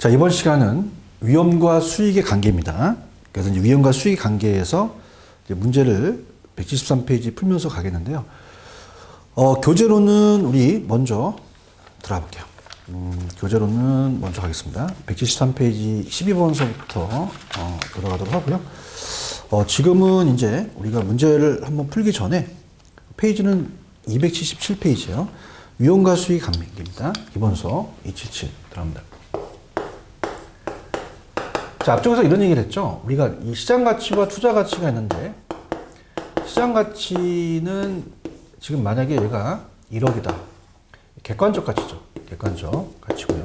자, 이번 시간은 위험과 수익의 관계입니다. 그래서 이제 위험과 수익의 관계에서 이제 문제를 173페이지 풀면서 가겠는데요. 교재로는 우리 먼저 들어가 볼게요. 교재로는 먼저 가겠습니다. 173페이지 12번서부터 들어가도록 하고요. 지금은 이제 우리가 문제를 한번 풀기 전에 페이지는 277페이지예요. 위험과 수익 관계입니다. 기본서 277 들어갑니다. 자, 앞쪽에서 이런 얘기를 했죠. 우리가 이 시장 가치와 투자 가치가 있는데, 시장 가치는 지금 만약에 얘가 1억이다. 객관적 가치죠. 객관적 가치고요.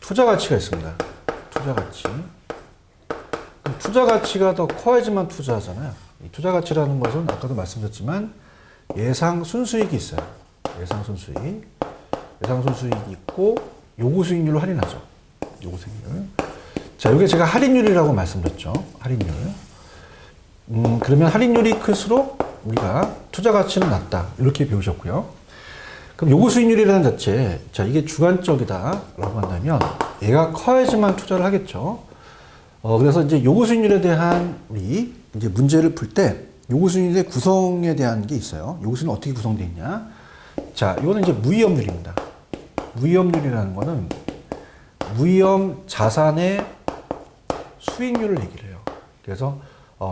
투자 가치가 있습니다. 투자 가치. 그럼 투자 가치가 더 커야지만 투자하잖아요. 이 투자 가치라는 것은 아까도 말씀드렸지만 예상 순수익이 있어요. 예상 순수익. 예상 순수익이 있고 요구 수익률로 할인하죠. 요구 수익률. 자, 이게 제가 할인율이라고 말씀드렸죠. 할인율. 그러면 할인율이 클수록 우리가 투자 가치는 낮다. 이렇게 배우셨고요. 그럼 요구 수익률이라는 자체, 자, 이게 주관적이다라고 한다면 얘가 커야지만 투자를 하겠죠. 그래서 이제 요구 수익률에 대한 우리 이제 문제를 풀 때 요구 수익률의 구성에 대한 게 있어요. 요구 수익률은 어떻게 구성되어 있냐? 자, 이거는 이제 무위험률입니다. 무위험률이라는 거는 무위험 자산의 수익률을 얘기를 해요. 그래서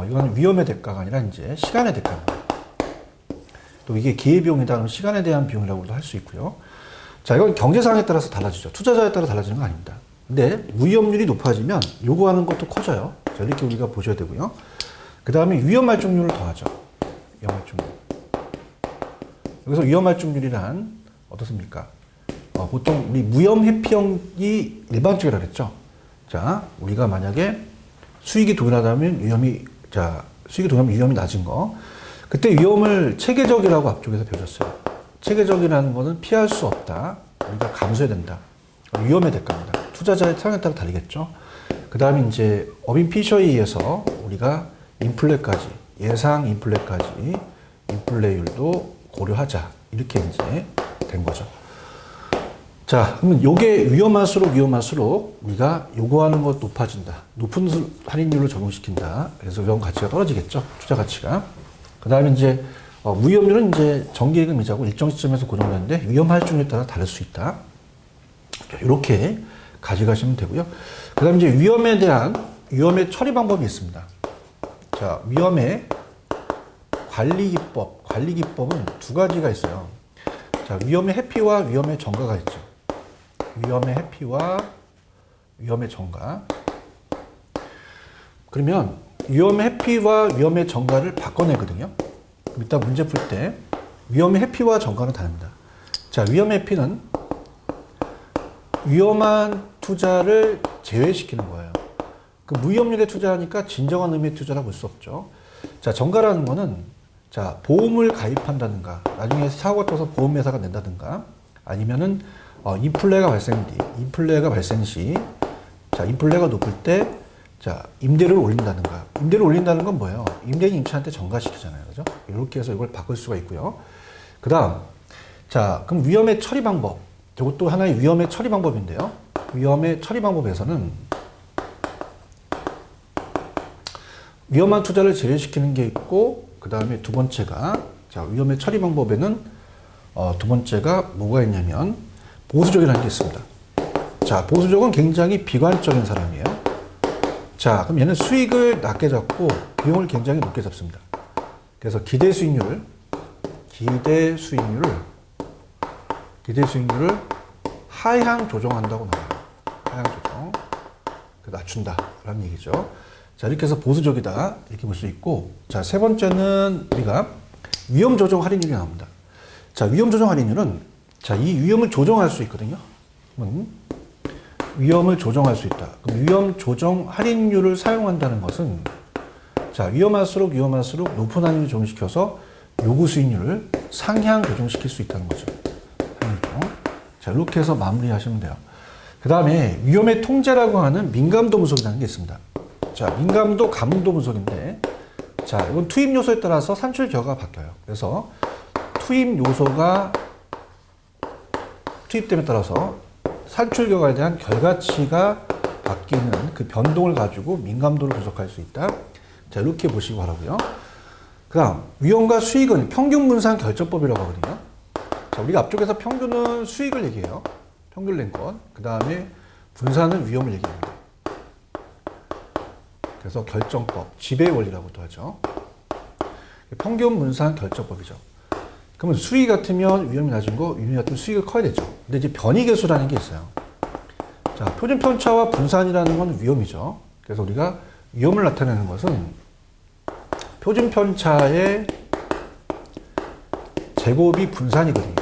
이건 위험의 대가가 아니라 이제 시간의 대가입니다. 또 이게 기회비용이다 그러면 시간에 대한 비용이라고도 할 수 있고요. 자, 이건 경제 상황에 따라서 달라지죠. 투자자에 따라 달라지는 거 아닙니다. 근데 무위험률이 높아지면 요구하는 것도 커져요. 자, 이렇게 우리가 보셔야 되고요. 그 다음에 위험 할증률을 더하죠. 위험 할증률. 여기서 위험 할증률이란 어떻습니까? 보통 우리 무위험 회피형이 일반적이라고 그랬죠. 자, 우리가 만약에 수익이 동일하다면 수익이 동일하면 위험이 낮은 거. 그때 위험을 체계적이라고 앞쪽에서 배우셨어요. 체계적이라는 것은 피할 수 없다. 우리가 감수해야 된다. 위험의 대가입니다. 투자자의 상황에 따라 다르겠죠. 그 다음에 이제 어빈 피셔에 의해서 우리가 인플레까지, 예상 인플레까지 인플레율도 고려하자. 이렇게 이제 된 거죠. 자, 그러면 요게 위험할수록 우리가 요구하는 것 높아진다. 높은 할인율을 적용시킨다. 그래서 위험 가치가 떨어지겠죠. 투자 가치가. 그 다음에 이제 무위험률은 이제 정기예금 이자고 일정 시점에서 고정되는데 위험 할증률에 따라 다를 수 있다. 이렇게 가져가시면 되고요. 그 다음에 이제 위험의 처리 방법이 있습니다. 자, 위험의 관리 기법은 두 가지가 있어요. 자, 위험의 회피와 위험의 전가가 있죠. 위험의 회피와 위험의 전가. 그러면 위험의 회피와 위험의 전가를 바꿔내거든요. 그럼 이따 문제 풀 때 위험의 회피와 전가는 다릅니다. 자, 위험의 회피는 위험한 투자를 제외시키는 거예요. 그 무위험률에 투자하니까 진정한 의미의 투자라고 볼 수 없죠. 자, 전가라는 거는 자, 보험을 가입한다든가 나중에 사고가 떠서 보험회사가 낸다든가 아니면은 인플레가 발생 시 자, 인플레가 높을 때 자, 임대료를 올린다든가. 임대료를 올린다는 건 뭐예요? 임대인 임차한테 전가시키잖아요. 그죠? 이렇게 해서 이걸 바꿀 수가 있고요. 그 다음, 자, 그럼 위험의 처리 방법. 이것도 하나의 위험의 처리 방법인데요. 위험의 처리 방법에서는 위험한 투자를 제외시키는 게 있고, 그 다음에 두 번째가, 자, 위험의 처리 방법에는 두 번째가 뭐가 있냐면, 보수적이라는 게 있습니다. 자, 보수적은 굉장히 비관적인 사람이에요. 자, 그럼 얘는 수익을 낮게 잡고 비용을 굉장히 높게 잡습니다. 그래서 기대 수익률을 하향 조정한다고 나와요. 하향 조정. 낮춘다라는 얘기죠. 자, 이렇게 해서 보수적이다. 이렇게 볼 수 있고. 자, 세 번째는 우리가 위험 조정 할인율이 나옵니다. 자, 위험 조정 할인율은 자, 이 위험을 조정할 수 있거든요. 위험을 조정할 수 있다. 그럼 위험 조정 할인율을 사용한다는 것은 자, 위험할수록 높은 할인율을 적용시켜서 요구 수익률을 상향 조정시킬 수 있다는 거죠. 자, 이렇게 해서 마무리하시면 돼요. 그 다음에 위험의 통제라고 하는 민감도 분석이라는 게 있습니다. 자, 민감도 감도 분석인데 자, 이건 투입 요소에 따라서 산출 결과가 바뀌어요. 그래서 투입 요소가 투입됨에 따라서 산출결과에 대한 결과치가 바뀌는 그 변동을 가지고 민감도를 분석할 수 있다. 자, 이렇게 보시기 바라고요. 그 다음, 위험과 수익은 평균 분산 결정법이라고 하거든요. 자, 우리가 앞쪽에서 평균은 수익을 얘기해요. 평균 랭권. 그 다음에 분산은 위험을 얘기합니다. 그래서 결정법, 지배의 원리라고도 하죠. 평균 분산 결정법이죠. 그러면 수익 같으면 위험이 낮은 거, 위험이 같으면 수익을 커야 되죠. 근데 이제 변이계수라는 게 있어요. 자, 표준 편차와 분산이라는 건 위험이죠. 그래서 우리가 위험을 나타내는 것은 표준 편차의 제곱이 분산이거든요.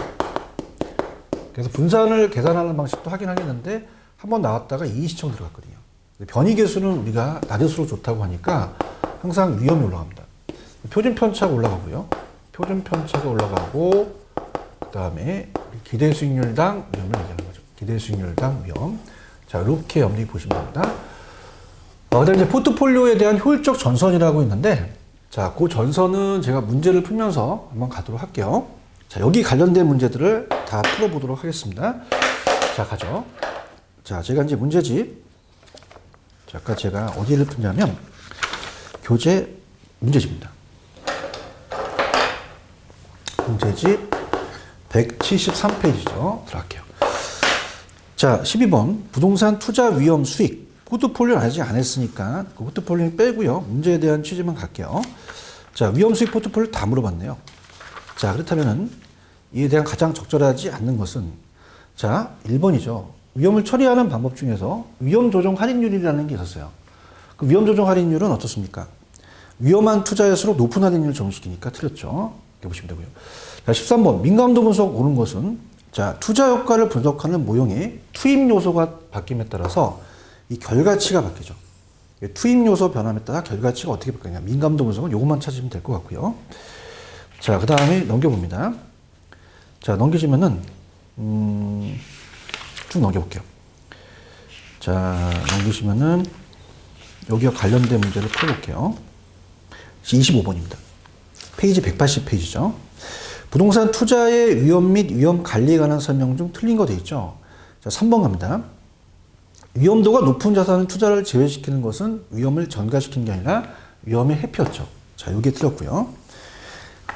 그래서 분산을 계산하는 방식도 하긴 하겠는데 한번 나왔다가 이의시청 들어갔거든요. 변이계수는 우리가 낮을수록 좋다고 하니까 항상 위험이 올라갑니다. 표준 편차가 올라가고요. 표준 편차가 올라가고 그 다음에 기대 수익률당 위험을 얘기하는 거죠. 기대 수익률당 위험. 자, 이렇게 염두에 보시면 됩니다. 그 다음에 이제 포트폴리오에 대한 효율적 전선이라고 있는데, 자, 그 전선은 제가 문제를 풀면서 한번 가도록 할게요. 자, 여기 관련된 문제들을 다 풀어보도록 하겠습니다. 자, 가죠. 자, 제가 이제 문제집. 자, 아까 제가 어디를 푸냐면, 교재 문제집입니다. 문제집 173페이지죠. 들어갈게요. 자, 12번. 부동산 투자 위험 수익. 포트폴리오는 아직 안 했으니까 그 포트폴리오 빼고요. 문제에 대한 취지만 갈게요. 자, 위험 수익 포트폴리오 다 물어봤네요. 자, 그렇다면은 이에 대한 가장 적절하지 않는 것은 자, 1번이죠. 위험을 처리하는 방법 중에서 위험 조정 할인율이라는 게 있었어요. 그 위험 조정 할인율은 어떻습니까? 위험한 투자일수록 높은 할인율을 적용시키니까 틀렸죠. 이렇게 보시면 되고요. 자, 13번. 민감도 분석 오는 것은 자, 투자 효과를 분석하는 모형의 투입 요소가 바뀜에 따라서 이 결과치가 바뀌죠. 투입 요소 변함에 따라 결과치가 어떻게 바뀌냐. 민감도 분석은 이것만 찾으시면 될 것 같고요. 자, 그 다음에 넘겨봅니다. 자, 넘기시면은, 쭉 넘겨볼게요. 자, 넘기시면은, 여기와 관련된 문제를 풀어볼게요. 25번입니다. 페이지 180페이지죠. 부동산 투자의 위험 및 위험 관리에 관한 설명 중 틀린 거 돼 있죠. 자, 3번 갑니다. 위험도가 높은 자산은 투자를 제외시키는 것은 위험을 전가시키는 게 아니라 위험의 회피였죠. 자, 이게 틀렸고요.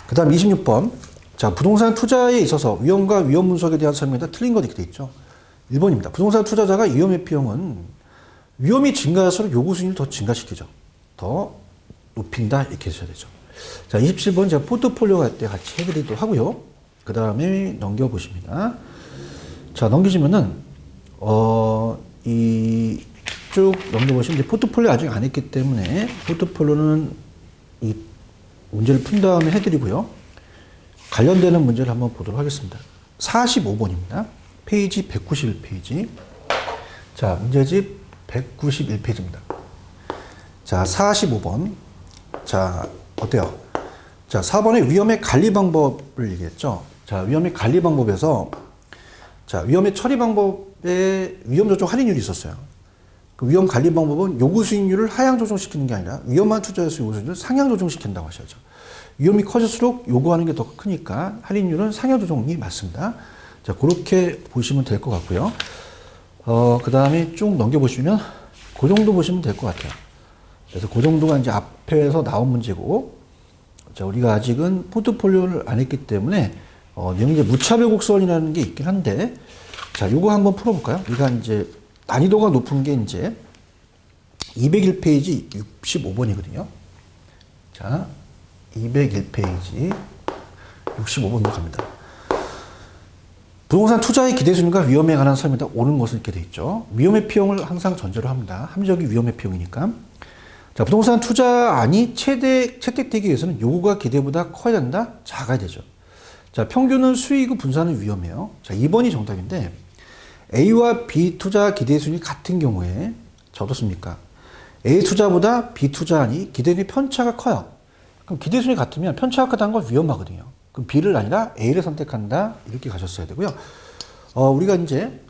그 다음 26번. 자, 부동산 투자에 있어서 위험과 위험 분석에 대한 설명이 다 틀린 거 이렇게 돼 있죠. 1번입니다. 부동산 투자자가 위험 회피형은 위험이 증가할수록 요구 수익을 더 증가시키죠. 더 높인다 이렇게 해주셔야 되죠. 자, 27번 제가 포트폴리오 갈 때 같이 해드리도록 하고요. 그 다음에 넘겨보십니다. 자, 넘기시면은, 쭉 넘겨보시면 이제 포트폴리오 아직 안 했기 때문에 포트폴리오는 이 문제를 푼 다음에 해드리고요. 관련되는 문제를 한번 보도록 하겠습니다. 45번입니다. 페이지 191페이지. 자, 문제집 191페이지입니다. 자, 45번. 자, 어때요? 자, 4번의 위험의 관리 방법을 얘기했죠. 자, 위험의 관리 방법에서 자, 위험의 처리 방법에 위험 조정 할인율이 있었어요. 그 위험 관리 방법은 요구 수익률을 하향 조정시키는 게 아니라 위험한 투자에서 요구 수익률을 상향 조정시킨다고 하셔야죠. 위험이 커질수록 요구하는 게 더 크니까 할인율은 상향 조정이 맞습니다. 자, 그렇게 보시면 될 것 같고요. 그 다음에 쭉 넘겨보시면 그 정도 보시면 될 것 같아요. 그래서 그 정도가 이제 앞에서 나온 문제고, 자, 우리가 아직은 포트폴리오를 안 했기 때문에, 내용이 이제 무차별 곡선이라는 게 있긴 한데, 자, 요거 한번 풀어볼까요? 우리가 이제 난이도가 높은 게 이제 201페이지 65번이거든요. 자, 201페이지 65번으로 갑니다. 부동산 투자의 기대 수익률과 위험에 관한 설명이 다 옳은 것은 이렇게 되어 있죠. 위험의 피용을 항상 전제로 합니다. 합리적인 위험의 피용이니까. 자, 부동산 투자안이 채택되기 위해서는 요구가 기대보다 커야 된다? 작아야 되죠. 자, 평균은 수익의 분산은 위험해요. 자, 2번이 정답인데, A와 B 투자 기대 수익이 같은 경우에, 자, 어떻습니까? A 투자보다 B 투자안이 기대의 편차가 커요. 그럼 기대 수익이 같으면 편차가 크다는 건 위험하거든요. 그럼 B를 아니라 A를 선택한다? 이렇게 가셨어야 되고요. 우리가 이제,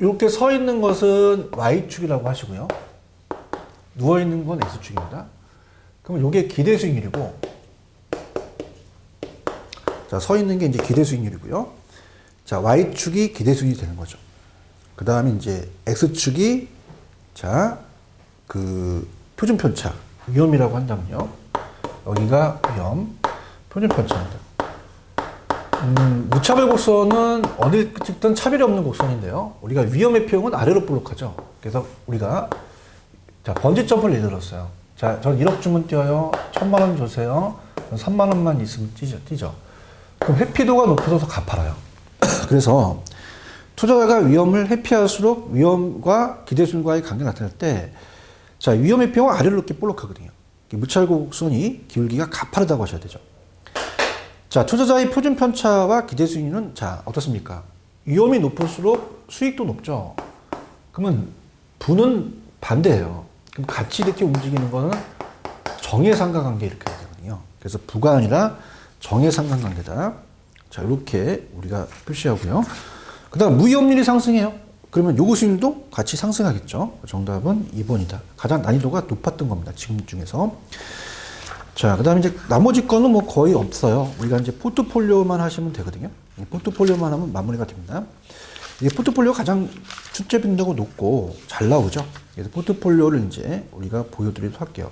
이렇게 서 있는 것은 Y축이라고 하시고요. 누워있는 건 X축입니다. 그러면 이게 기대 수익률이고, 자, 서 있는 게 이제 기대 수익률이고요. 자, Y축이 기대 수익률이 되는 거죠. 그 다음에 이제 X축이, 자, 그 표준편차, 위험이라고 한다면요. 여기가 위험, 표준편차입니다. 무차별 곡선은 어딜 찍든 차별이 없는 곡선인데요. 우리가 위험의 표형은 아래로 볼록하죠. 그래서 우리가, 자, 번지 점프를 예를 들었어요. 자, 전 1억 주면 뛰어요. 1,000만 원 주세요. 3만 원만 있으면 뛰죠. 그럼 회피도가 높아져서 가파라요. 그래서 투자자가 위험을 회피할수록 위험과 기대수익과의 관계가 나타날 때, 자, 위험의 표형은 아래로 이렇게 볼록하거든요. 무차별 곡선이 기울기가 가파르다고 하셔야 되죠. 자, 투자자의 표준 편차와 기대 수익률은, 자, 어떻습니까? 위험이 높을수록 수익도 높죠. 그러면 부는 반대예요. 그럼 같이 이렇게 움직이는 거는 정해상관관계 이렇게 되거든요. 그래서 부가 아니라 정해상관관계다. 자, 이렇게 우리가 표시하고요. 그 다음 무위험률이 상승해요. 그러면 요구 수익률도 같이 상승하겠죠. 정답은 2번이다. 가장 난이도가 높았던 겁니다. 지금 중에서. 자, 그 다음에 이제 나머지 거는 뭐 거의 없어요. 우리가 이제 포트폴리오만 하시면 되거든요. 포트폴리오만 하면 마무리가 됩니다. 이게 포트폴리오 가장 출제 빈도가 높고 잘 나오죠. 그래서 포트폴리오를 이제 우리가 보여드리도록 할게요.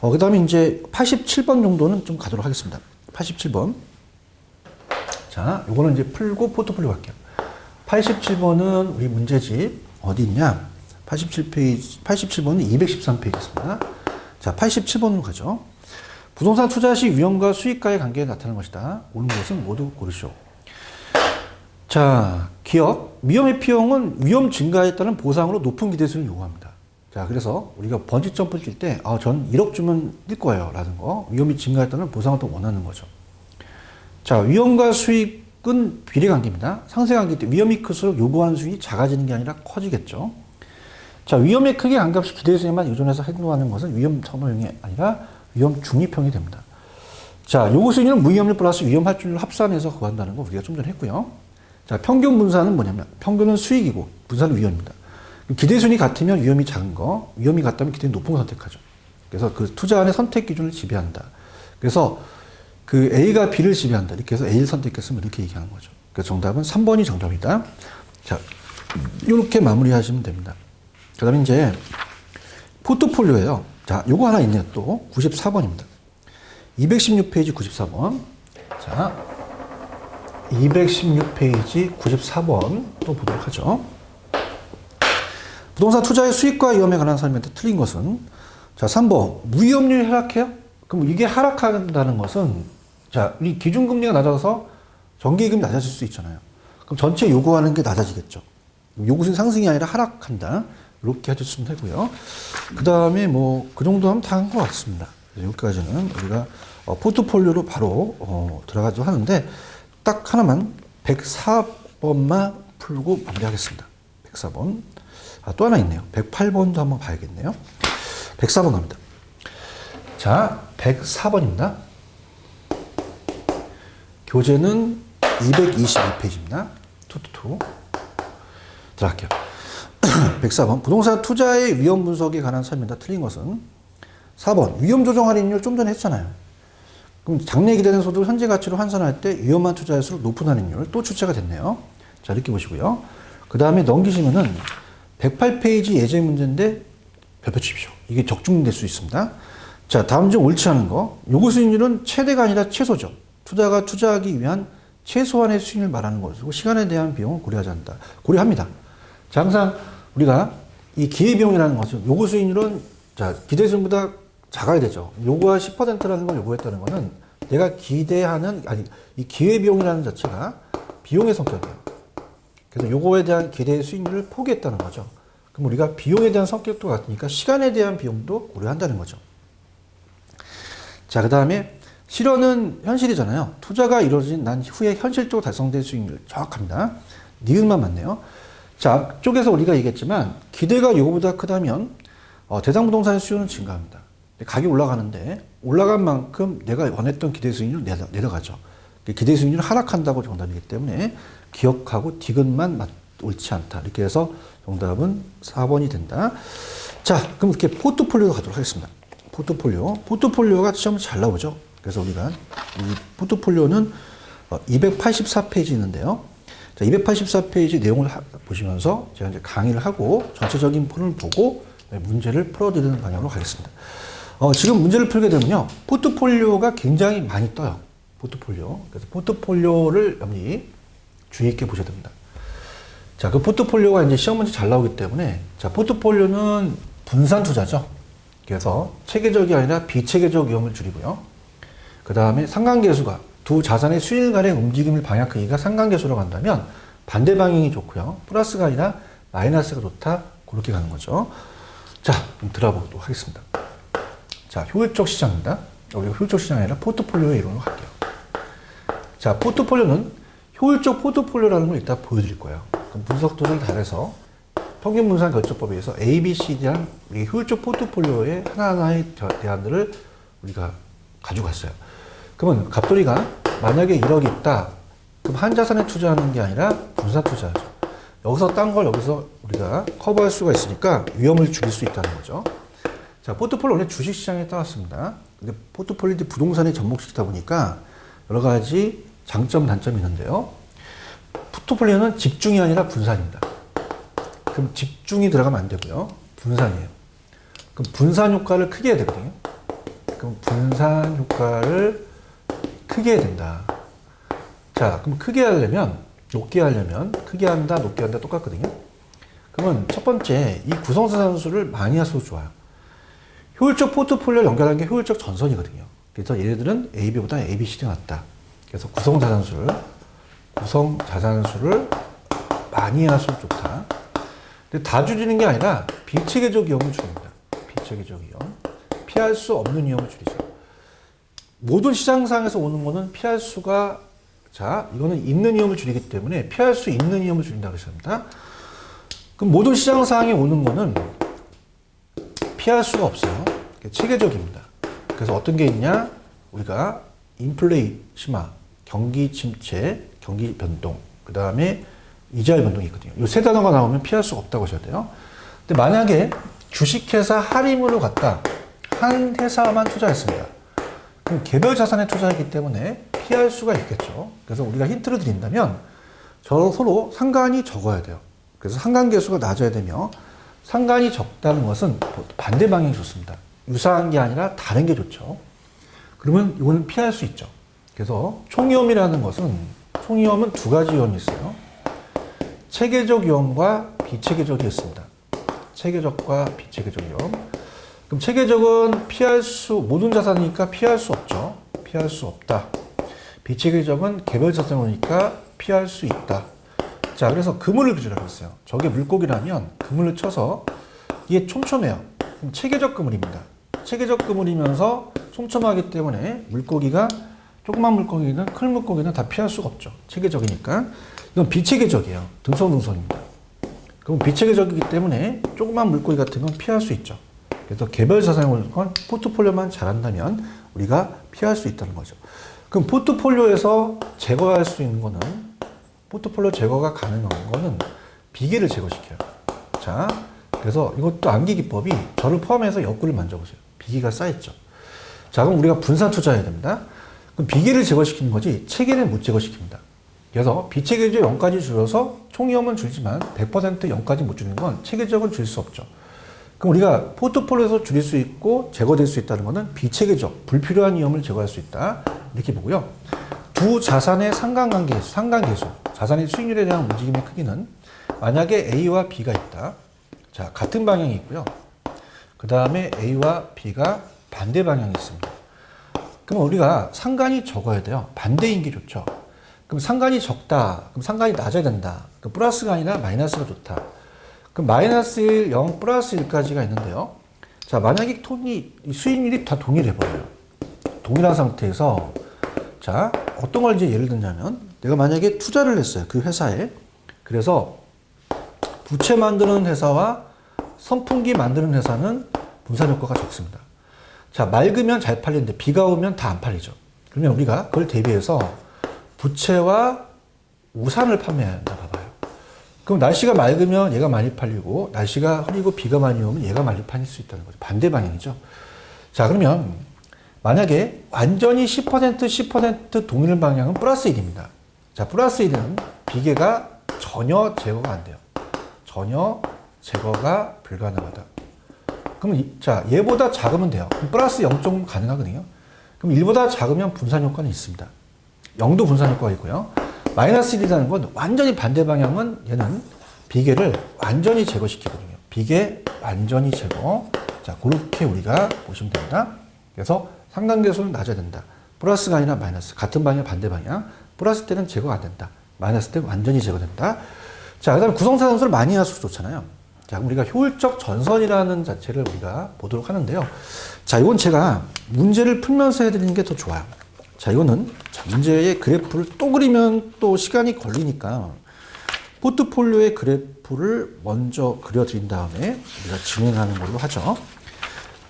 그 다음에 이제 87번 정도는 좀 가도록 하겠습니다. 87번. 자, 요거는 이제 풀고 포트폴리오 할게요. 87번은 우리 문제집 어디 있냐? 87번은 213페이지입니다. 자, 87번으로 가죠. 부동산 투자 시 위험과 수익과의 관계가 나타나는 것이다. 옳은 것은 모두 고르시오. 자, 기억. 위험의 피용은 위험 증가에 따른 보상으로 높은 기대 수익을 요구합니다. 자, 그래서 우리가 번지 점프 뛸 때, 전 1억 주면 뛸 거예요. 라는 거. 위험이 증가에 따른 보상을 더 원하는 거죠. 자, 위험과 수익은 비례관계입니다. 상쇄관계 때 위험이 클수록 요구하는 수익이 작아지는 게 아니라 커지겠죠. 자, 위험의 크기에 관계없이 기대 수익만 의존해서 행동하는 것은 위험 선호형이 아니라 위험 중립형이 됩니다. 자, 요구 수익률은 무위험률 플러스 위험 할증률 합산해서 구한다는 거 우리가 좀 전에 했고요. 자, 평균 분산은 뭐냐면 평균은 수익이고 분산은 위험입니다. 기대 수익이 같으면 위험이 작은 거, 위험이 같다면 기대 높은 거 선택하죠. 그래서 그 투자 안의 선택 기준을 지배한다. 그래서 그 A가 B를 지배한다. 이렇게 해서 A를 선택했으면 이렇게 얘기하는 거죠. 그래서 정답은 3번이 정답이다. 자, 이렇게 마무리하시면 됩니다. 그 다음에 이제 포트폴리오예요. 자, 요거 하나 있네요. 또 94번입니다. 216페이지 94번. 자, 216페이지 94번 또 보도록 하죠. 부동산 투자의 수익과 위험에 관한 설명인데 틀린 것은, 자, 3번 무위험률이 하락해요? 그럼 이게 하락한다는 것은, 자, 이 기준금리가 낮아서 정기예금이 낮아질 수 있잖아요. 그럼 전체 요구하는 게 낮아지겠죠. 요구수익 상승이 아니라 하락한다. 이렇게 해주시면 되고요. 그 다음에 뭐 그 정도 하면 다 한 것 같습니다. 여기까지는 우리가 포트폴리오로 바로 들어가도록 하는데, 딱 하나만 104번만 풀고 마무리하겠습니다. 104번. 또 하나 있네요. 108번도 한번 봐야겠네요. 104번 갑니다. 자, 104번입니다. 교재는 222페이지입니다. 투투투. 들어갈게요. 104번. 부동산 투자의 위험 분석에 관한 설명이다. 틀린 것은 4번. 위험 조정 할인율 좀 전에 했잖아요. 그럼 장래 기대된 소득을 현재 가치로 환산할 때 위험한 투자일수록 높은 할인율 또 출제가 됐네요. 자, 이렇게 보시고요. 그 다음에 넘기시면은 108페이지 예제 문제인데 별표 치십시오. 이게 적중될 수 있습니다. 자, 다음 중 옳지 않은 거. 요구 수익률은 최대가 아니라 최소죠. 투자가 투자하기 위한 최소한의 수익률을 말하는 것이고 시간에 대한 비용을 고려하지 않는다. 고려합니다. 자, 항상 우리가 이 기회비용이라는 것은 요구 수익률은, 자, 기대 수익보다 작아야 되죠. 요구가 10%라는 걸 요구했다는 것은 내가 기대하는, 이 기회비용이라는 자체가 비용의 성격이에요. 그래서 요거에 대한 기대 수익률을 포기했다는 거죠. 그럼 우리가 비용에 대한 성격도 같으니까 시간에 대한 비용도 고려한다는 거죠. 자, 그 다음에 실현은 현실이잖아요. 투자가 이루어진 난 후에 현실적으로 달성된 수익률 정확합니다. 니은만 맞네요. 자, 앞쪽에서 우리가 얘기했지만 기대가 요거보다 크다면 대상 부동산의 수요는 증가합니다. 가격이 올라가는데 올라간 만큼 내가 원했던 기대 수익률은 내려가죠. 기대 수익률은 하락한다고 정답이기 때문에 기억하고 디귿만 옳지 않다. 이렇게 해서 정답은 4번이 된다. 자, 그럼 이렇게 포트폴리오 가도록 하겠습니다. 포트폴리오가 시험에 잘 나오죠. 그래서 우리가 이 포트폴리오는 284페이지 있는데요. 자, 284페이지 내용을 보시면서 제가 이제 강의를 하고 전체적인 폰을 보고 문제를 풀어드리는 방향으로 가겠습니다. 지금 문제를 풀게 되면요. 포트폴리오가 굉장히 많이 떠요. 포트폴리오. 그래서 포트폴리오를 여러분이 주의 있게 보셔야 됩니다. 자, 그 포트폴리오가 이제 시험 문제 잘 나오기 때문에, 자, 포트폴리오는 분산 투자죠. 그래서 체계적이 아니라 비체계적 위험을 줄이고요. 그 다음에 상관계수가 두 자산의 수익 간의 움직임을 방향 크기가 상관계수로 간다면 반대 방향이 좋고요. 플러스가 아니라 마이너스가 좋다. 그렇게 가는 거죠. 자, 그럼 들어보도록 하겠습니다. 자, 효율적 시장입니다. 우리가 효율적 시장이 아니라 포트폴리오의 이론으로 갈게요. 자, 포트폴리오는 효율적 포트폴리오라는 걸 일단 보여드릴 거예요. 그럼 분석 도를 달해서 평균 분산 결정법에 의해서 A, B, C, D한 우리 효율적 포트폴리오의 하나하나의 대안들을 우리가 가지고 갔어요. 그러면 갑돌이가 만약에 1억이 있다. 그럼 한 자산에 투자하는 게 아니라 분산 투자하죠. 여기서 딴 걸 여기서 우리가 커버할 수가 있으니까 위험을 줄일 수 있다는 거죠. 자, 포트폴리오 원래 주식시장에 따왔습니다. 근데 포트폴리오 부동산에 접목시키다 보니까 여러 가지 장점, 단점이 있는데요. 포트폴리오는 집중이 아니라 분산입니다. 그럼 집중이 들어가면 안 되고요. 분산이에요. 그럼 분산 효과를 크게 해야 되거든요. 그럼 분산 효과를 크게 해야 된다. 자, 그럼 크게 하려면, 높게 하려면, 크게 한다, 높게 한다 똑같거든요. 그러면 첫 번째, 이 구성자산수를 많이 할수록 좋아요. 효율적 포트폴리오를 연결하는 게 효율적 전선이거든요. 그래서 얘네들은 AB보다 ABC가 낫다. 그래서 구성자산수를 많이 할수록 좋다. 근데 다 줄이는 게 아니라 비체계적 위험을 줄입니다. 비체계적 위험. 피할 수 없는 위험을 줄이죠. 모든 시장상에서 오는 거는 피할 수가, 자, 이거는 있는 위험을 줄이기 때문에 피할 수 있는 위험을 줄인다고 했습니다. 그럼 모든 시장상에 오는 거는 피할 수가 없어요. 체계적입니다. 그래서 어떤 게 있냐? 우리가 인플레이 심화, 경기 침체, 경기 변동, 그 다음에 이자율 변동이 있거든요. 이 세 단어가 나오면 피할 수가 없다고 하셔야 돼요. 근데 만약에 주식회사 할인으로 갔다. 한 회사만 투자했습니다. 그럼 개별 자산에 투자했기 때문에 피할 수가 있겠죠. 그래서 우리가 힌트를 드린다면 서로 상관이 적어야 돼요. 그래서 상관계수가 낮아야 되며 상관이 적다는 것은 반대 방향이 좋습니다. 유사한 게 아니라 다른 게 좋죠. 그러면 이거는 피할 수 있죠. 그래서 총위험이라는 것은, 총위험은 두 가지 위험이 있어요. 체계적 위험과 비체계적이 있습니다. 체계적과 비체계적 위험. 그럼 체계적은 모든 자산이니까 피할 수 없죠. 피할 수 없다. 비체계적은 개별 자산이니까 피할 수 있다. 자, 그래서 그물을 그리라고 했어요. 저게 물고기라면 그물을 쳐서 이게 촘촘해요. 그럼 체계적 그물입니다. 체계적 그물이면서 촘촘하기 때문에 물고기가, 조그만 물고기는 큰 물고기는 다 피할 수가 없죠. 체계적이니까. 이건 비체계적이에요. 등성등성입니다. 그럼 비체계적이기 때문에 조그만 물고기 같은 건 피할 수 있죠. 그래서 개별 자산을 건 포트폴리오만 잘한다면 우리가 피할 수 있다는 거죠. 그럼 포트폴리오에서 제거할 수 있는 거는, 포트폴리오 제거가 가능한 거는 비계를 제거시켜요. 자, 그래서 이것도 암기 기법이 저를 포함해서 옆구리를 만져보세요. 비계가 쌓였죠. 자, 그럼 우리가 분산 투자해야 됩니다. 그럼 비계를 제거시키는 거지 체계를 못 제거시킵니다. 그래서 비체계적 0까지 줄여서 총위험은 줄지만 100% 0까지 못 줄이는 건 체계적은 줄 수 없죠. 그럼 우리가 포트폴리오에서 줄일 수 있고 제거될 수 있다는 것은 비체계적, 불필요한 위험을 제거할 수 있다. 이렇게 보고요. 두 자산의 상관계수, 자산의 수익률에 대한 움직임의 크기는 만약에 A와 B가 있다. 자, 같은 방향이 있고요. 그 다음에 A와 B가 반대 방향이 있습니다. 그럼 우리가 상관이 적어야 돼요. 반대인 게 좋죠. 그럼 상관이 적다. 그럼 상관이 낮아야 된다. 그럼 플러스가 아니라 마이너스가 좋다. 그럼 마이너스 1, 0, 플러스 1까지가 있는데요. 자, 만약에 수익률이 다 동일해버려요. 동일한 상태에서, 자, 어떤 걸 이제 예를 들냐면, 내가 만약에 투자를 했어요. 그 회사에. 그래서 부채 만드는 회사와 선풍기 만드는 회사는 분산 효과가 적습니다. 자, 맑으면 잘 팔리는데 비가 오면 다 안 팔리죠. 그러면 우리가 그걸 대비해서 부채와 우산을 판매해야 한다 봐봐요. 그럼 날씨가 맑으면 얘가 많이 팔리고, 날씨가 흐리고 비가 많이 오면 얘가 많이 팔릴 수 있다는 거죠. 반대 방향이죠. 자, 그러면 만약에 완전히 10% 동일 방향은 플러스 1입니다. 자, 플러스 1은 비계가 전혀 제거가 안 돼요. 전혀 제거가 불가능하다. 그럼 자, 얘보다 작으면 돼요. 그럼 플러스 0점 가능하거든요. 그럼 1보다 작으면 분산 효과는 있습니다. 0도 분산 효과가 있고요. 마이너스 1이라는 건 완전히 반대 방향은 얘는 비계를 완전히 제거시키거든요. 비계 완전히 제거. 자, 그렇게 우리가 보시면 됩니다. 그래서 상단계수는 낮아야 된다. 플러스가 아니라 마이너스. 같은 방향, 반대 방향. 플러스 때는 제거가 안 된다. 마이너스 때는 완전히 제거된다. 자, 그 다음에 구성사선수를 많이 할수록 좋잖아요. 자, 그럼 우리가 효율적 전선이라는 자체를 우리가 보도록 하는데요. 자, 이건 제가 문제를 풀면서 해드리는 게 더 좋아요. 자, 이거는 문제의 그래프를 또 그리면 또 시간이 걸리니까 포트폴리오의 그래프를 먼저 그려드린 다음에 우리가 진행하는 걸로 하죠.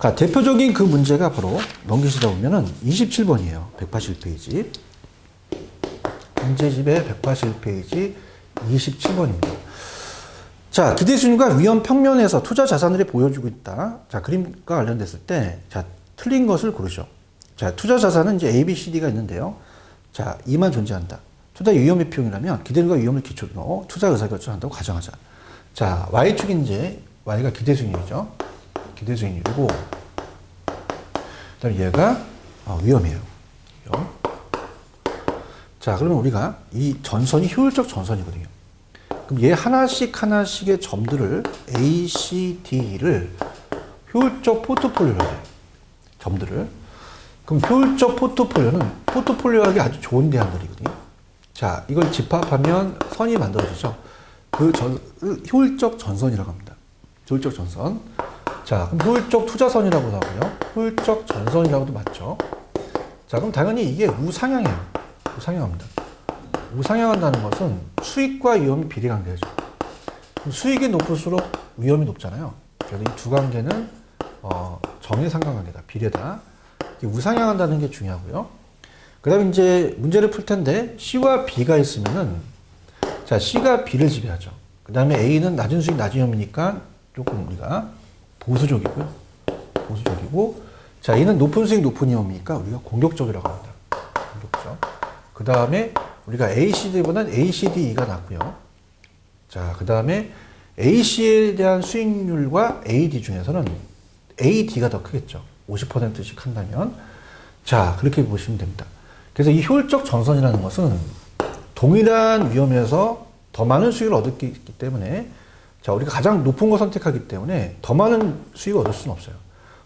자, 대표적인 그 문제가 바로 넘기시다 보면은 27번이에요. 181페이지. 문제집의 181페이지 27번입니다. 자, 기대 수익률과 위험 평면에서 투자 자산들이 보여주고 있다. 자, 그림과 관련됐을 때, 자, 틀린 것을 고르죠. 자, 투자 자산은 이제 A, B, C, D가 있는데요. 자, 이만 존재한다. 투자 위험의 비용이라면 기대율과 위험을 기초로 투자 의사결정한다고 가정하자. 자, Y축이 이제, Y가 기대 수익률이죠. 기대 수익률이고, 그 다음에 얘가 위험이에요. 위험. 자, 그러면 우리가 이 전선이 효율적 전선이거든요. 그럼 얘 하나씩의 점들을 A, C, D를 효율적 포트폴리오로 해요. 점들을. 그럼 효율적 포트폴리오는 포트폴리오하기 아주 좋은 대안들이거든요. 자, 이걸 집합하면 선이 만들어지죠. 효율적 전선이라고 합니다. 효율적 전선. 자, 그럼 효율적 투자선이라고도 하고요. 효율적 전선이라고도 맞죠. 자, 그럼 당연히 이게 우상향이에요. 우상향합니다. 우상향한다는 것은 수익과 위험이 비례관계죠. 수익이 높을수록 위험이 높잖아요. 그래서 이 두 관계는 정해상관관계다. 비례다. 우상향한다는 게 중요하고요. 그 다음에 이제 문제를 풀 텐데 C와 B가 있으면은 자, C가 B를 지배하죠. 그 다음에 A는 낮은 수익, 낮은 위험이니까 조금 우리가 보수적이고요. 보수적이고 자, A는 높은 수익, 높은 위험이니까 우리가 공격적이라고 합니다. 공격적. 그 다음에 우리가 ACD보다는 ACDE가 낫고요. 자, 그 다음에 AC에 대한 수익률과 AD 중에서는 AD가 더 크겠죠. 50%씩 한다면. 자, 그렇게 보시면 됩니다. 그래서 이 효율적 전선이라는 것은 동일한 위험에서 더 많은 수익을 얻기 때문에 자, 우리가 가장 높은 거 선택하기 때문에 더 많은 수익을 얻을 수는 없어요.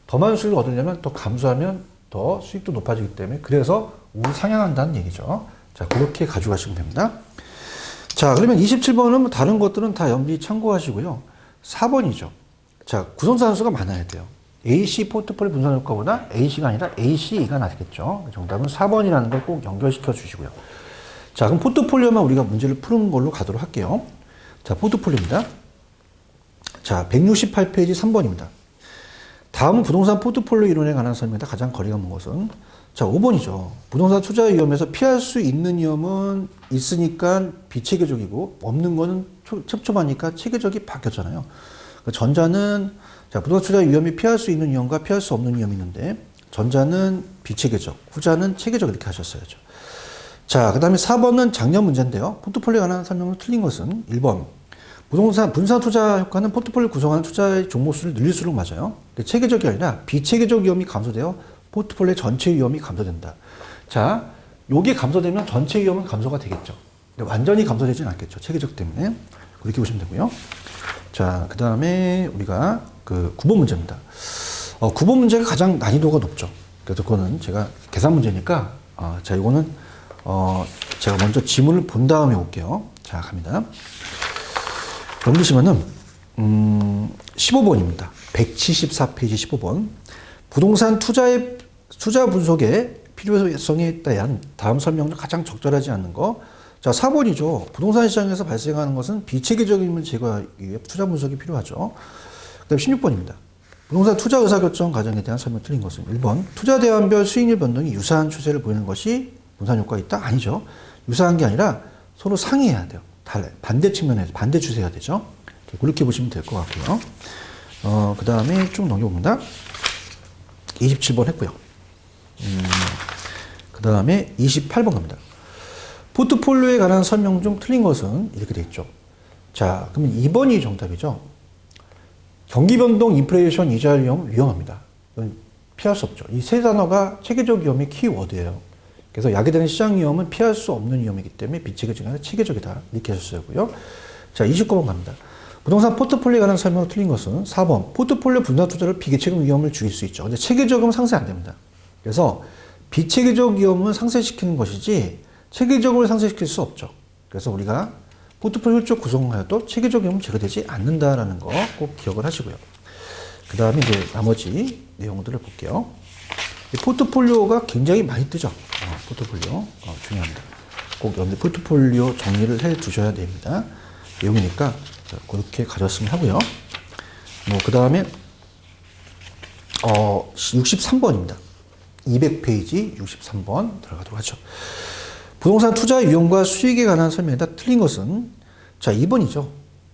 더 많은 수익을 얻으려면 더 감소하면 더 수익도 높아지기 때문에 그래서 우상향한다는 얘기죠. 자, 그렇게 가져가시면 됩니다. 자, 그러면 27번은 다른 것들은 다 연비 참고하시고요. 4번이죠. 자, 구성사선수가 많아야 돼요. AC 포트폴리오 분산 효과보다 AC가 아니라 ACE가 낫겠죠. 정답은 4번이라는 걸 꼭 연결시켜 주시고요. 자, 그럼 포트폴리오만 우리가 문제를 푸는 걸로 가도록 할게요. 자, 포트폴리오입니다. 자, 168페이지 3번입니다. 다음은 부동산 포트폴리오 이론에 관한 설명이다. 가장 거리가 먼 것은 자, 5번이죠. 부동산 투자 위험에서 피할 수 있는 위험은 있으니까 비체계적이고 없는 거는 첩첩하니까 체계적이 바뀌었잖아요. 전자는 자, 부동산 투자 위험이 피할 수 있는 위험과 피할 수 없는 위험이 있는데 전자는 비체계적, 후자는 체계적 이렇게 하셨어야죠. 자, 그 다음에 4번은 작년 문제인데요. 포트폴리오에 관한 설명을 틀린 것은 1번. 부동산 분산 투자 효과는 포트폴리오 구성하는 투자의 종목 수를 늘릴수록 맞아요. 체계적이 아니라 비체계적 위험이 감소되어 포트폴리오 전체 위험이 감소된다. 자, 요게 감소되면 전체 위험은 감소가 되겠죠. 근데 완전히 감소되지는 않겠죠. 체계적 때문에. 그렇게 보시면 되고요. 자, 그 다음에 우리가 그 9번 문제입니다. 9번 문제가 가장 난이도가 높죠. 그래서 그거는 제가 계산 문제니까, 자, 이거는, 제가 먼저 지문을 본 다음에 올게요. 자, 갑니다. 넘기시면은, 15번입니다. 174페이지 15번. 부동산 투자 분석의 필요성에 대한 다음 설명 중 가장 적절하지 않는 거. 자, 4번이죠. 부동산 시장에서 발생하는 것은 비체계적임을 제거하기 위해 투자 분석이 필요하죠. 그 다음 16번입니다. 부동산 투자 의사결정 과정에 대한 설명 틀린 것은 1번. 투자 대안별 수익률 변동이 유사한 추세를 보이는 것이 분산 효과가 있다? 아니죠. 유사한 게 아니라 서로 상이해야 돼요. 반대 측면에서 반대 추세해야 되죠. 그렇게 보시면 될 것 같고요. 그 다음에 쭉 넘겨봅니다. 27번 했고요. 그 다음에 28번 갑니다. 포트폴리오에 관한 설명 중 틀린 것은 이렇게 돼 있죠. 자, 그러면 2번이 정답이죠. 경기 변동, 인플레이션, 이자 위험, 위험합니다. 이건 피할 수 없죠. 이 세 단어가 체계적 위험의 키워드예요. 그래서 야기되는 시장 위험은 피할 수 없는 위험이기 때문에 비체계적이 아니라 체계적이다. 이렇게 하셨어요. 자, 29번 갑니다. 부동산 포트폴리오에 관한 설명으로 틀린 것은 4번. 포트폴리오 분산 투자를 비계체적 위험을 줄일 수 있죠. 근데 체계적은 상쇄 안 됩니다. 그래서 비체계적 위험은 상쇄시키는 것이지 체계적으로 상쇄시킬 수 없죠. 그래서 우리가 포트폴리오 쪽 구성하여도 체계적 위험은 제거되지 않는다라는 거 꼭 기억을 하시고요. 그 다음에 이제 나머지 내용들을 볼게요. 이 포트폴리오가 굉장히 많이 뜨죠. 포트폴리오 중요합니다. 꼭 여러분들 포트폴리오 정리를 해 두셔야 됩니다. 내용이니까 그렇게 가졌으면 하고요. 그 다음에 63번입니다. 200페이지 63번 들어가도록 하죠. 부동산 투자 위험과 수익에 관한 설명에다 틀린 것은 자 2번이죠.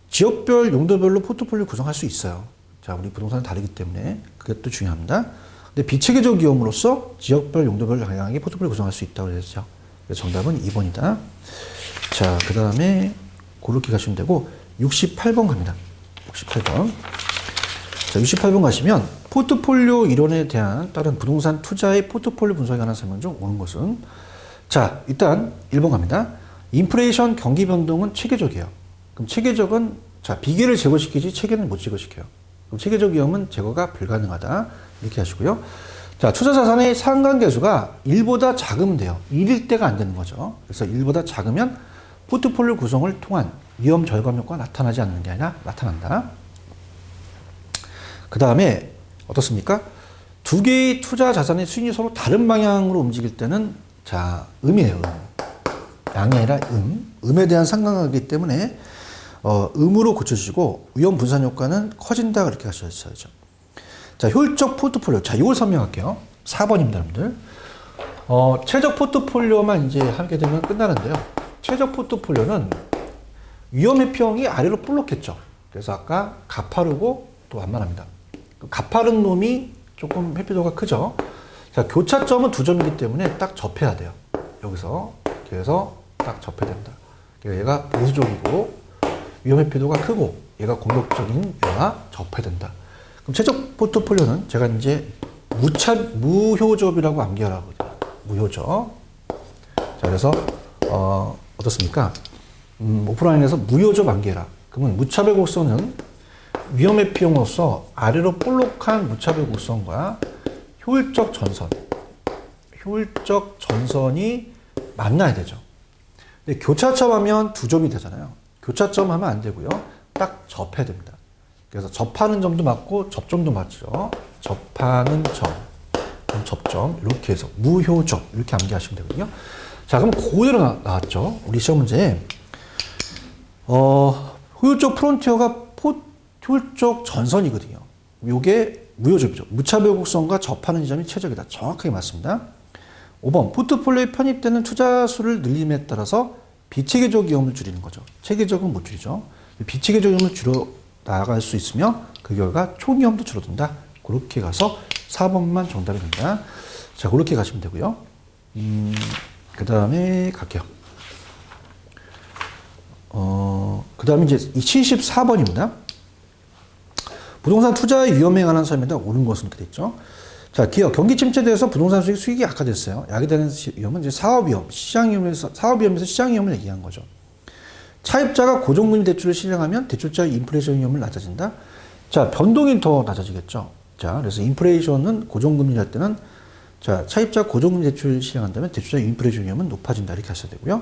지역별 용도별로 포트폴리오 구성할 수 있어요. 자 우리 부동산은 다르기 때문에 그것도 중요합니다. 근데 비체계적 위험으로서 지역별 용도별로 다양하게 포트폴리오 구성할 수 있다고 그랬죠. 그래서 정답은 2번이다. 자 그 다음에 그렇게 가시면 되고 68번 갑니다. 68번. 자 68번 가시면 포트폴리오 이론에 대한 다른 부동산 투자의 포트폴리오 분석에 관한 설명 중 오는 것은 자, 일단 1번 갑니다. 인플레이션 경기 변동은 체계적이에요. 그럼 체계적은 자, 비계를 제거시키지 체계는 못 제거시켜요. 그럼 체계적 위험은 제거가 불가능하다. 이렇게 하시고요. 자, 투자 자산의 상관계수가 1보다 작으면 돼요. 1일 때가 안 되는 거죠. 그래서 1보다 작으면 포트폴리오 구성을 통한 위험 절감 효과가 나타나지 않는 게 아니라 나타난다. 그 다음에 어떻습니까? 두 개의 투자 자산의 수익이 서로 다른 방향으로 움직일 때는 자, 음이에요. 양이 아니라 음에 대한 상관관계이기 때문에 음으로 고쳐주시고 위험 분산 효과는 커진다 그렇게 하셔야죠. 자, 효율적 포트폴리오. 자, 이걸 설명할게요. 4번입니다, 여러분들. 최적 포트폴리오만 이제 하게 되면 끝나는데요. 최적 포트폴리오는 위험 회피형이 아래로 볼록했죠. 그래서 아까 가파르고 또 완만합니다. 가파른 놈이 조금 회피도가 크죠. 자, 교차점은 2점이기 때문에 딱 접해야 돼요. 여기서. 그래서 딱 접해야 된다. 얘가 보수적이고 위험 회피도가 크고 얘가 공격적인 얘가 접해야 된다. 그럼 최적 포트폴리오는 제가 이제 무효접이라고 암기하라고 그래요. 무효접. 자, 그래서 어떻습니까? 오프라인에서 무효접 암기해라. 그러면 무차별 곡선은 위험 회피용으로서 아래로 볼록한 무차별 곡선과 효율적 전선이 만나야 되죠. 근데 교차점 하면 2점이 되잖아요. 교차점 하면 안 되고요. 딱 접해야 됩니다. 그래서 접하는 점도 맞고 접점도 맞죠. 접하는 점, 접점 이렇게 해서 무효접 이렇게 암기하시면 되거든요. 자, 그럼 그대로 나왔죠. 우리 시험 문제에 효율적 프론티어가 효율적 전선이거든요. 요게 무효접이죠. 무차별 곡선과 접하는 지점이 최적이다. 정확하게 맞습니다. 5번 포트폴리오에 편입되는 투자 수를 늘림에 따라서 비체계적 위험을 줄이는 거죠. 체계적은 못 줄이죠. 비체계적 위험을 줄여 나갈 수 있으며 그 결과 총위험도 줄어든다. 그렇게 가서 4번만 정답이 된다. 자, 그렇게 가시면 되고요. 그 다음에 갈게요. 그 다음에 이제 74번입니다. 부동산 투자의 위험에 관한 설명에 옳은 것은 이렇게 됐죠. 자, 기업 경기 침체돼서 부동산 수익이 악화됐어요. 야기되는 위험은 이제 사업 위험에서 시장 위험을 얘기한 거죠. 차입자가 고정금리 대출을 실행하면 대출자의 인플레이션 위험을 낮아진다. 자, 변동이 더 낮아지겠죠. 자, 그래서 인플레이션은 고정금리 할 때는 자, 차입자 고정금리 대출을 실행한다면 대출자의 인플레이션 위험은 높아진다. 이렇게 하셔야 되고요.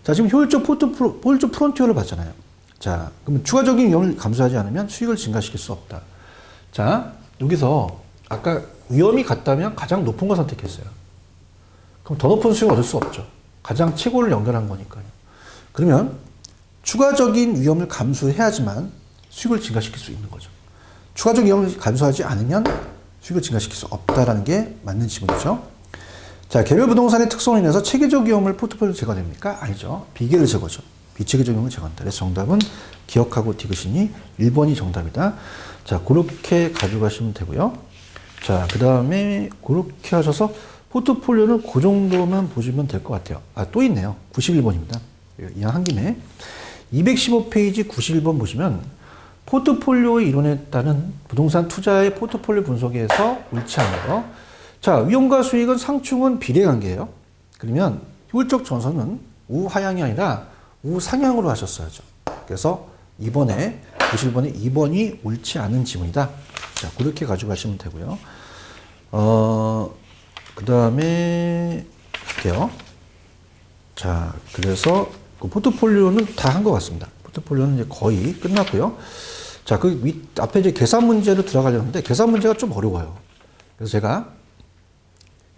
자, 지금 효율적 프론티어를 봤잖아요. 자, 그러면 추가적인 위험을 감수하지 않으면 수익을 증가시킬 수 없다. 자, 여기서 아까 위험이 같다면 가장 높은 거 선택했어요. 그럼 더 높은 수익을 얻을 수 없죠. 가장 최고를 연결한 거니까요. 그러면 추가적인 위험을 감수해야지만 수익을 증가시킬 수 있는 거죠. 추가적 위험을 감수하지 않으면 수익을 증가시킬 수 없다라는 게 맞는 지문이죠. 자, 개별 부동산의 특성으로 인해서 체계적 위험을 포트폴리오로 제거됩니까? 아니죠. 비계를 제거죠. 비체계적 위험을 제거한다. 그래서 정답은 기억하고 디귿이니 1번이 정답이다. 자, 그렇게 가져가시면 되고요. 자, 그 다음에 그렇게 하셔서 포트폴리오는 그 정도만 보시면 될 것 같아요. 아, 또 있네요. 91번입니다. 이왕 한 김에 215페이지 91번 보시면 포트폴리오의 이론에 따른 부동산 투자의 포트폴리오 분석에서 옳지 않은 거. 자, 위험과 수익은 상충은 비례관계예요. 그러면 효율적 전선은 우하향이 아니라 우상향으로 하셨어야죠. 그래서 이번에 91번에 2번이 옳지 않은 지문이다. 자, 그렇게 가지고 가시면 되고요. 그 다음에 할게요. 자, 그래서 그 포트폴리오는 다 한 것 같습니다. 포트폴리오는 이제 거의 끝났고요. 자, 그 앞에 이제 계산 문제로 들어가려고 하는데 계산 문제가 좀 어려워요. 그래서 제가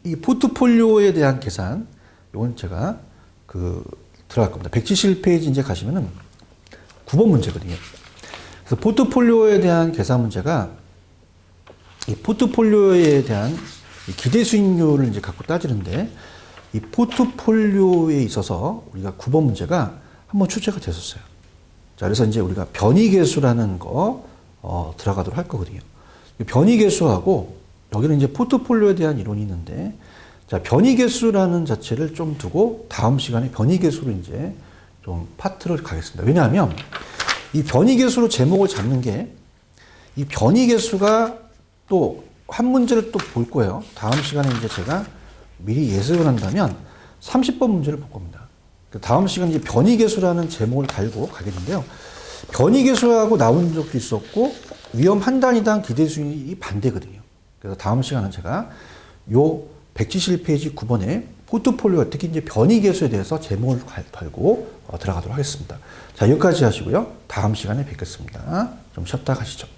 이 포트폴리오에 대한 계산, 이건 제가 들어갈 겁니다. 171페이지 이제 가시면은 9번 문제거든요. 그래서 포트폴리오에 대한 계산 문제가 이 포트폴리오에 대한 기대 수익률을 이제 갖고 따지는데 이 포트폴리오에 있어서 우리가 9번 문제가 한번 출제가 됐었어요. 자, 그래서 이제 우리가 변이계수라는 거 들어가도록 할 거거든요. 변이계수하고 여기는 이제 포트폴리오에 대한 이론이 있는데, 자, 변이계수라는 자체를 좀 두고 다음 시간에 변이계수로 이제 좀 파트를 가겠습니다. 왜냐하면 이 변이계수로 제목을 잡는 게 이 변이계수가 또 한 문제를 또 볼 거예요. 다음 시간에 이제 제가 미리 예습을 한다면 30번 문제를 볼 겁니다. 다음 시간에 이제 변이계수라는 제목을 달고 가겠는데요. 변이계수하고 나온 적도 있었고 위험 한 단위당 기대 수익이 반대거든요. 그래서 다음 시간은 제가 요 171페이지 9번에 포트폴리오, 특히 이제 변이계수에 대해서 제목을 달고 들어가도록 하겠습니다. 자, 여기까지 하시고요. 다음 시간에 뵙겠습니다. 좀 쉬었다 가시죠.